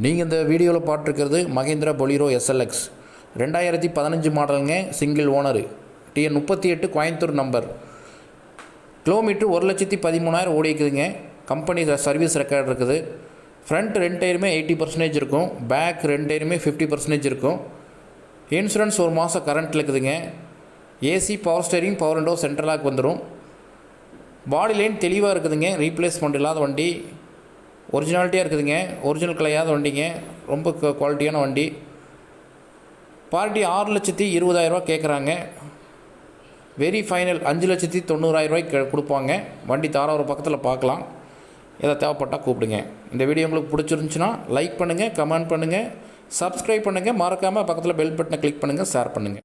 நீங்கள் இந்த வீடியோவில் பார்த்துருக்கிறது மஹிந்திரா பொலிரோ SLX 2015 மாடலுங்க. Single owner, TN 38 Coimbatore number. Kilometre 1,13,000 ஓடி இருக்குதுங்க. கம்பெனி சர்வீஸ் ரெக்கார்டு இருக்குது. ஃப்ரண்ட் 2 டயருமே 80% இருக்கும். பேக் 2 டயருமே 50% இருக்கும். இன்சூரன்ஸ் 1 மாதம் கரண்ட்டில் இருக்குதுங்க. AC, power steering, power window, central lock வந்துடும். பாடி லைன் தெளிவாக இருக்குதுங்க. ரீப்ளேஸ்மெண்ட் இல்லாத வண்டி, ஒரிஜினாலிட்டியாக இருக்குதுங்க. ஒரிஜினல் கலையாத வண்டிங்க. ரொம்ப குவாலிட்டியான வண்டி. பார்ட்டி 6,20,000 கேட்குறாங்க. வெரி ஃபைனல் 5,90,000 கொடுப்பாங்க. வண்டி தாராவூர் பக்கத்தில் பார்க்கலாம். எதாவது தேவைப்பட்டால் கூப்பிடுங்க. இந்த வீடியோ உங்களுக்கு பிடிச்சிருந்துச்சுன்னா லைக் பண்ணுங்கள், கமெண்ட் பண்ணுங்கள், சப்ஸ்கிரைப் பண்ணுங்கள். மறக்காமல் பக்கத்தில் பெல் பட்டனை கிளிக் பண்ணுங்கள், ஷேர் பண்ணுங்கள்.